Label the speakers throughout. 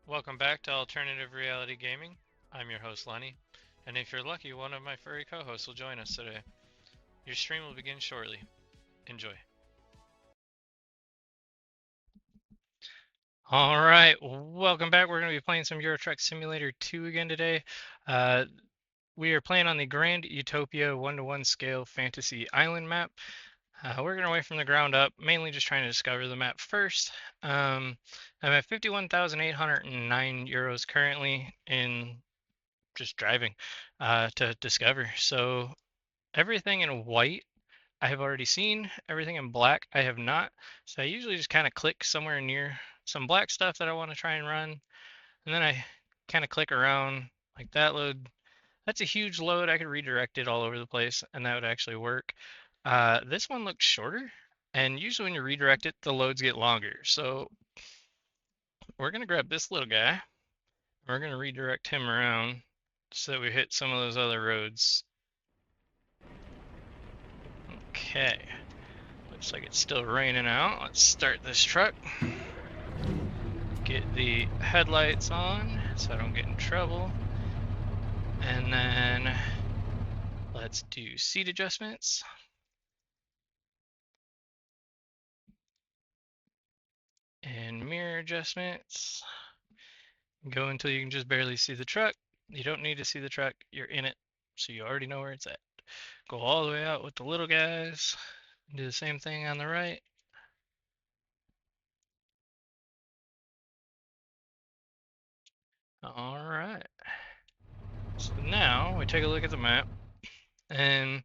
Speaker 1: Welcome back to Alternative Reality Gaming. I'm your host Lenny, and if you're lucky, one of my furry co-hosts will join us today. Your stream will begin shortly. Enjoy. Alright, welcome back. We're going to be playing some Euro Truck Simulator 2 again today. We are playing on the Grand Utopia 1-to-1 scale fantasy island map. We're going away from the ground up, mainly just trying to discover the map first. I'm at 51,809 euros currently in just driving to discover. So everything in white I have already seen, everything in black I have not. So I usually just kind of click somewhere near some black stuff that I want to try and run, and then I kind of click around like that load. That's a huge load. I could redirect it all over the place, and that would actually work. This one looks shorter, and usually when you redirect it, the loads get longer. So we're gonna grab this little guy. We're gonna redirect him around so that we hit some of those other roads. Okay. Looks like it's still raining out. Let's start this truck. Get the headlights on so I don't get in trouble. And then let's do seat adjustments. And mirror adjustments. Go until you can just barely see the truck. You don't need to see the truck. You're in it, so you already know where it's at. Go all the way out with the little guys. Do the same thing on the right. All right. So now we take a look at the map, and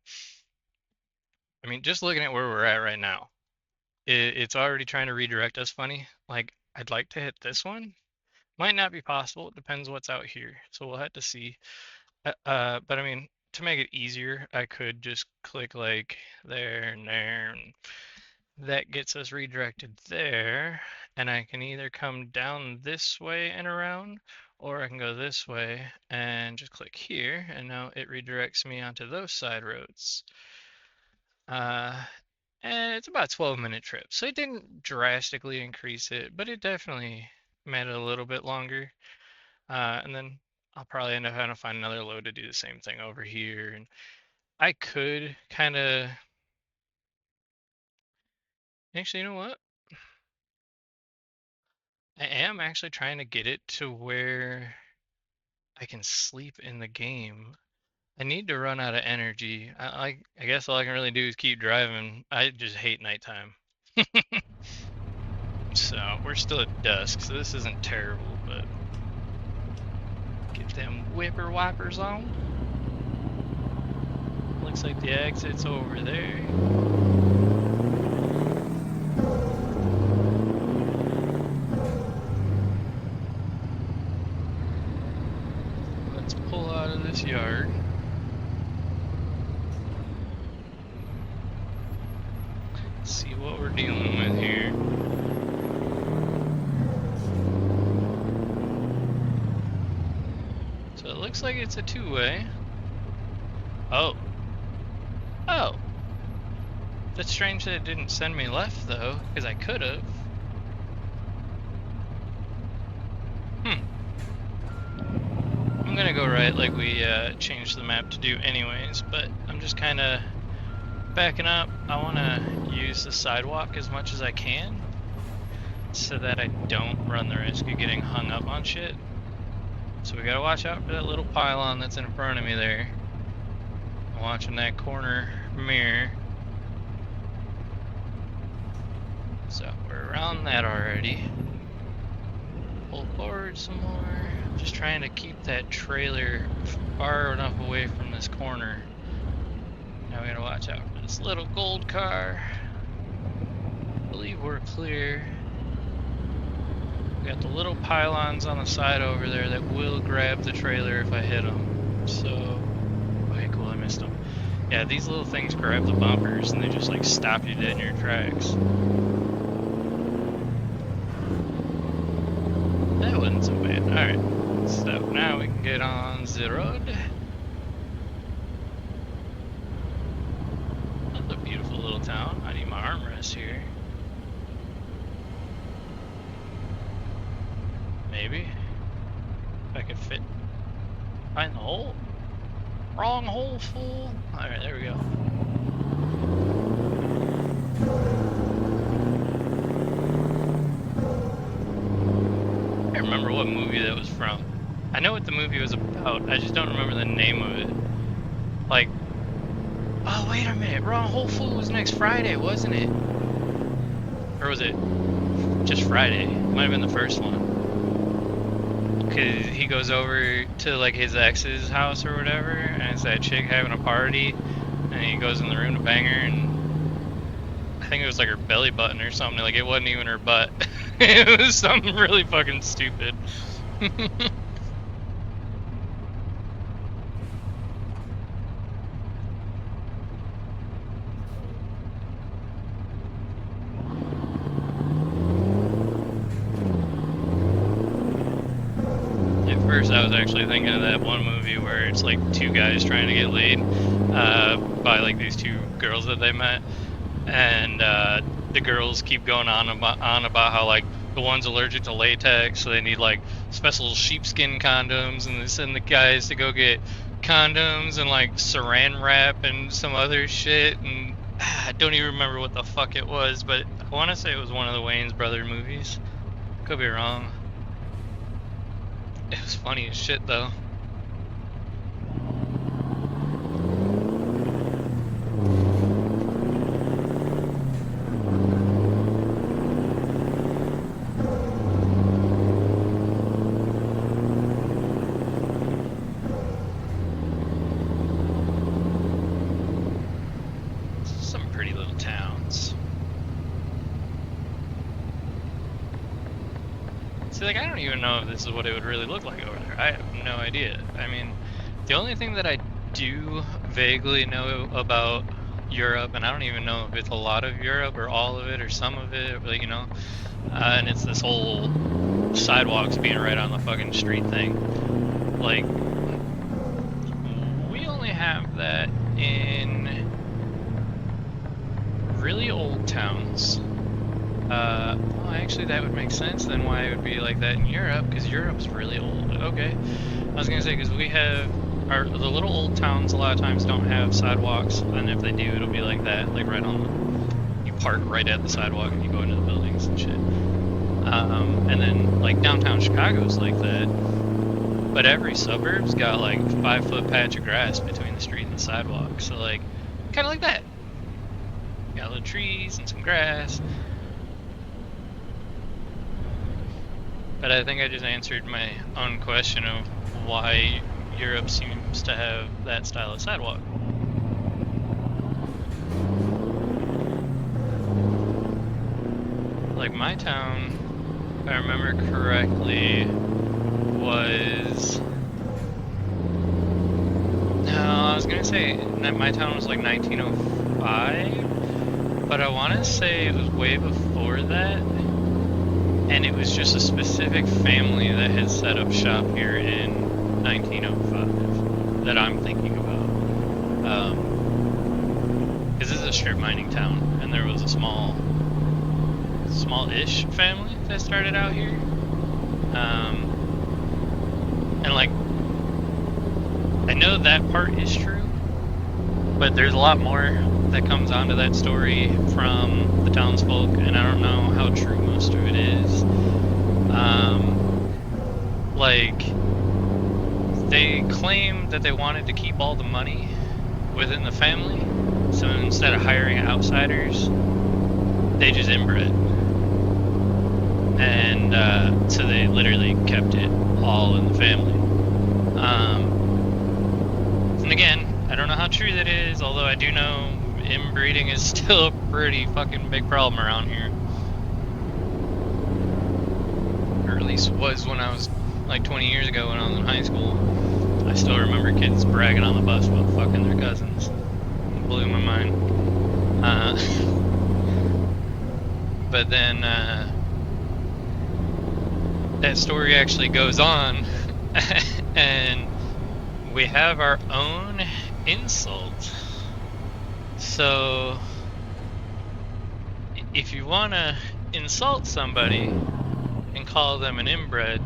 Speaker 1: I mean, just looking at where we're at right now, it's already trying to redirect us funny. Like, I'd like to hit this one. Might not be possible. It depends what's out here. So we'll have to see. But I mean, to make it easier, I could just click like there and there, and that gets us redirected there. And I can either come down this way and around, or I can go this way and just click here, and now it redirects me onto those side roads. And it's about a 12-minute trip, so it didn't drastically increase it, but it definitely made it a little bit longer. And then I'll probably end up having to find another load to do the same thing over here. And I could kind of, actually, you know what? I am actually trying to get it to where I can sleep in the game. I need to run out of energy. I guess all I can really do is keep driving. I just hate nighttime. So we're still at dusk, so this isn't terrible, but get them whipper wipers on. Looks like the exit's over there. Let's pull out of this yard. See what we're dealing with here. So it looks like it's a two-way. Oh. Oh. That's strange that it didn't send me left, though, because I could have. I'm gonna go right like we changed the map to do anyways, but I'm just kind of backing up. I want to use the sidewalk as much as I can so that I don't run the risk of getting hung up on shit. So we gotta watch out for that little pylon that's in front of me there. I'm watching that corner mirror. So we're around that already. Pull forward some more. Just trying to keep that trailer far enough away from this corner. Now we gotta watch out for this little gold car. I believe we're clear. We got the little pylons on the side over there that will grab the trailer if I hit them. So, okay, cool, I missed them. Yeah, these little things grab the bumpers and they just like stop you dead in your tracks. That wasn't so bad. Alright, so now we can get on the road. Another beautiful little town. I need my armrest here. Maybe. If I could find the hole. Wrong hole, fool. Alright, there we go. I remember what movie that was from. I know what the movie was about, I just don't remember the name of it. Like, oh wait a minute, Wrong Hole Fool was next Friday, wasn't it? Or was it just Friday? Might have been the first one. Cause he goes over to like his ex's house or whatever, and it's that chick having a party, and he goes in the room to bang her, and I think it was like her belly button or something. Like it wasn't even her butt. It was something really fucking stupid. At first, I was actually thinking of that one movie where it's like two guys trying to get laid by like these two girls that they met, and the girls keep going on about how like the one's allergic to latex, so they need like special sheepskin condoms, and they send the guys to go get condoms and like saran wrap and some other shit, and I don't even remember what the fuck it was, but I want to say it was one of the Wayans brother movies. Could be wrong. It was funny as shit though. Some pretty little towns. See, like, I don't even know if this is what it would really look like over there. I have no idea. I mean, the only thing that I do vaguely know about Europe, and I don't even know if it's a lot of Europe or all of it or some of it, but, you know, and it's this whole sidewalks being right on the fucking street thing. Like, we only have that in really old towns. Well, actually, that would make sense then why it would be like that in Europe, because Europe's really old. Okay, I was gonna say, because we have the little old towns a lot of times don't have sidewalks, and if they do, it'll be like that, like right on the, you park right at the sidewalk and you go into the buildings and shit. And then like downtown Chicago's like that, but every suburb's got like 5-foot patch of grass between the street and the sidewalk, so like kind of like that. Got little trees and some grass. But I think I just answered my own question of why Europe seems to have that style of sidewalk. Like my town, if I remember correctly, was... No, I was gonna say that my town was like 1905, but I want to say it was way before that. And it was just a specific family that had set up shop here in 1905 that I'm thinking about. Because this is a strip mining town, and there was a small-ish family that started out here. And like, I know that part is true, but there's a lot more that comes onto that story from the townsfolk, and I don't know how true most of it is. Like, they claimed that they wanted to keep all the money within the family, so instead of hiring outsiders, they just inbred. And so they literally kept it all in the family. And again, I don't know how true that is, although I do know inbreeding is still a pretty fucking big problem around here. Or at least was when I was like 20 years ago when I was in high school. I still remember kids bragging on the bus about fucking their cousins. It blew my mind. But then that story actually goes on, and we have our own insult. So if you want to insult somebody and call them an inbred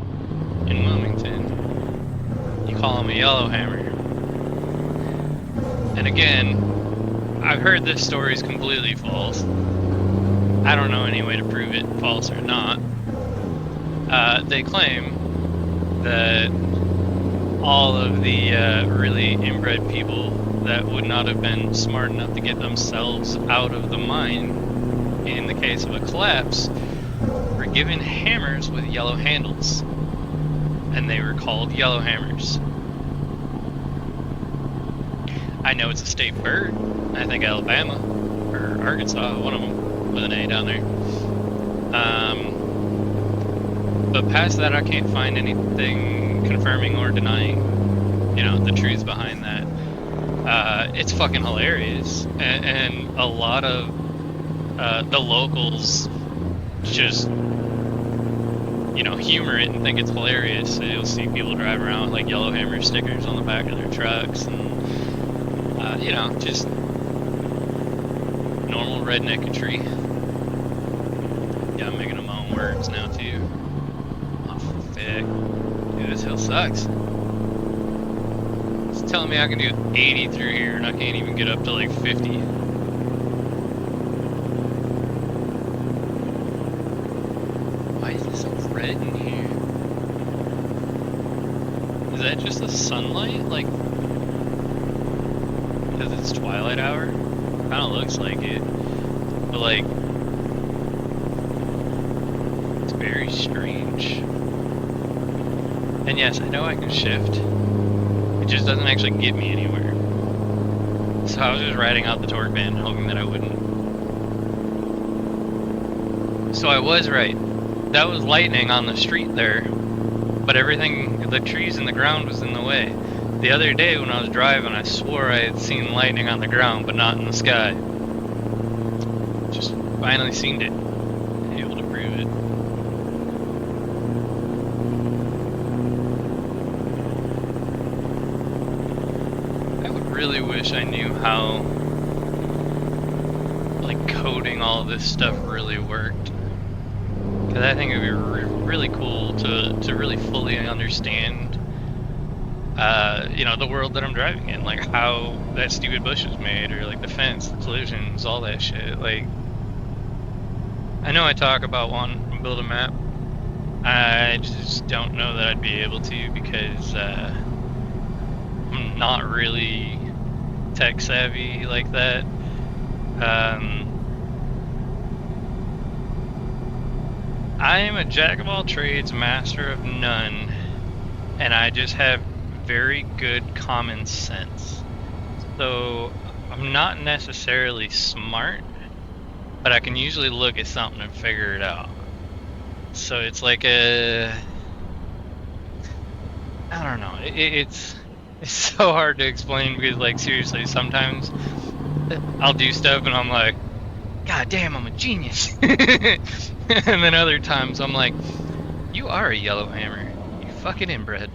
Speaker 1: in Wilmington, call him a yellowhammer. And again, I've heard this story is completely false. I don't know any way to prove it false or not. They claim that all of the really inbred people that would not have been smart enough to get themselves out of the mine in the case of a collapse were given hammers with yellow handles, and they were called yellowhammers. I know it's a state bird. I think Alabama or Arkansas, one of them with an A down there. But past that, I can't find anything confirming or denying, you know, the truth behind that. It's fucking hilarious, and a lot of the locals just, you know, humor it and think it's hilarious. So you'll see people drive around with like yellowhammer stickers on the back of their trucks, and you know, just normal rednecketry. Yeah, I'm making up my own words now too. Oh fuck, dude, this hill sucks. It's telling me I can do 80 through here, and I can't even get up to like 50. Why is this so red in here? Is that just the sunlight? Like, because it's twilight hour? Kinda looks like it. But like, it's very strange. And yes, I know I can shift. It just doesn't actually get me anywhere. So I was just riding out the torque band, hoping that I wouldn't. So I was right. That was lightning on the street there. But everything, the trees and the ground was in the way. The other day when I was driving, I swore I had seen lightning on the ground, but not in the sky. Just finally seen it. Able to prove it. I would really wish I knew how, like, coding all this stuff really worked. Because I think it would be really cool to really fully understand you know, the world that I'm driving in, like how that stupid bush was made, or like the fence, the collisions, all that shit. Like, I know I talk about wanting to build a map. I just don't know that I'd be able to, because I'm not really tech savvy like that. I am a jack of all trades, master of none, and I just have very good common sense. So I'm not necessarily smart, but I can usually look at something and figure it out. So it's like I don't know, it's so hard to explain, because like seriously, sometimes I'll do stuff and I'm like, God damn, I'm a genius. And then other times I'm like, you are a yellowhammer, you fucking inbred.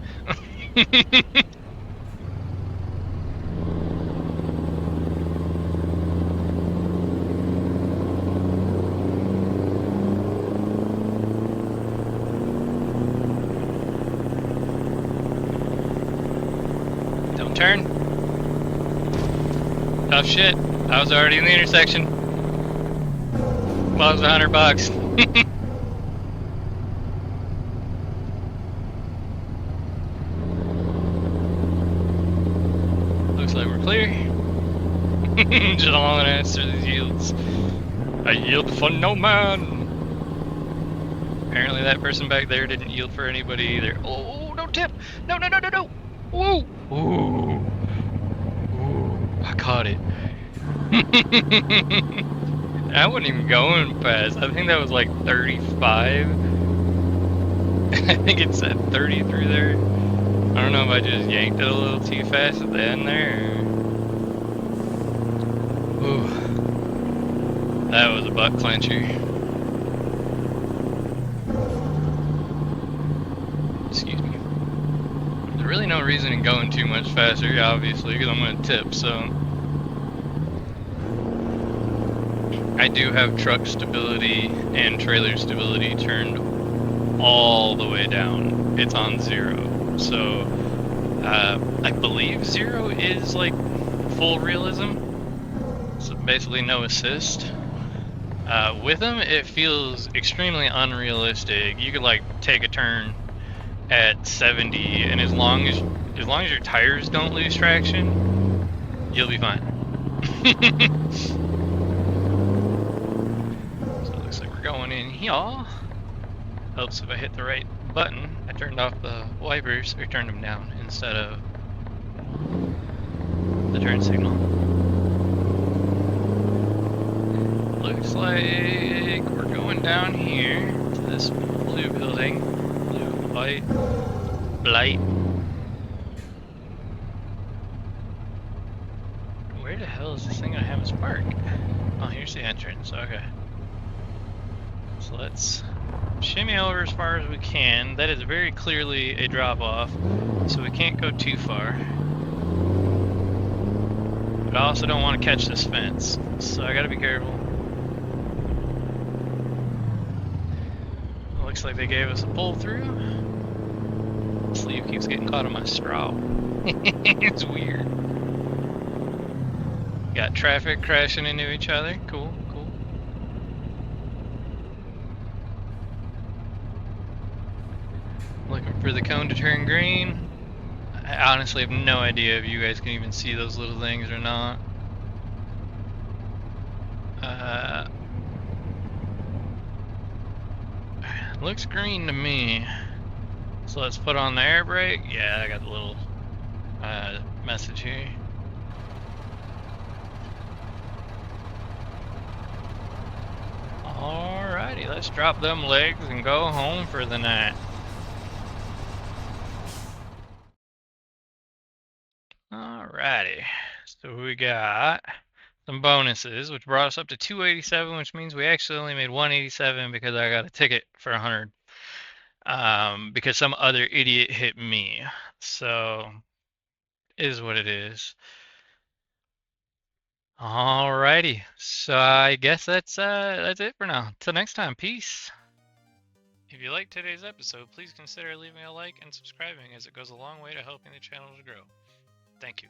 Speaker 1: Don't turn. Tough shit. I was already in the intersection. Well, it was $100. Looks like we're clear. Just hauling ass through these yields. I yield for no man. Apparently that person back there didn't yield for anybody either. Oh, don't tip! No, no, no, no, no! Whoa! Ooh. Ooh, I caught it. I wasn't even going fast. I think that was like 35. I think it said 30 through there. I don't know if I just yanked it a little too fast at the end there. Ooh. That was a butt clencher. Excuse me. There's really no reason in going too much faster, obviously, because I'm going to tip, so. I do have truck stability and trailer stability turned all the way down. It's on 0. So I believe 0 is like full realism, so basically no assist. With them, it feels extremely unrealistic. You could like take a turn at 70, and as long as your tires don't lose traction, you'll be fine. So it looks like we're going in here. Helps if I hit the right button. I turned off the wipers, or turned them down instead of the turn signal. Looks like we're going down here to this blue building. Blue, white, blight. Where the hell is this thing gonna have us park? Oh, here's the entrance. Okay. So let's shimmy over as far as we can. That is very clearly a drop off, so we can't go too far. But I also don't want to catch this fence, so I gotta be careful. Looks like they gave us a pull through. Sleeve keeps getting caught on my straw. It's weird. Got traffic crashing into each other. Cool, cool. Looking for the cone to turn green. I honestly have no idea if you guys can even see those little things or not. Looks green to me. So let's put on the air brake. Yeah, I got the little message here. Alrighty, let's drop them legs and go home for the night. Alrighty, so we got some bonuses, which brought us up to 287, which means we actually only made 187 because I got a ticket for 100. Because some other idiot hit me. So, is what it is. Alrighty, so I guess that's it for now. Till next time, peace. If you liked today's episode, please consider leaving a like and subscribing, as it goes a long way to helping the channel to grow. Thank you.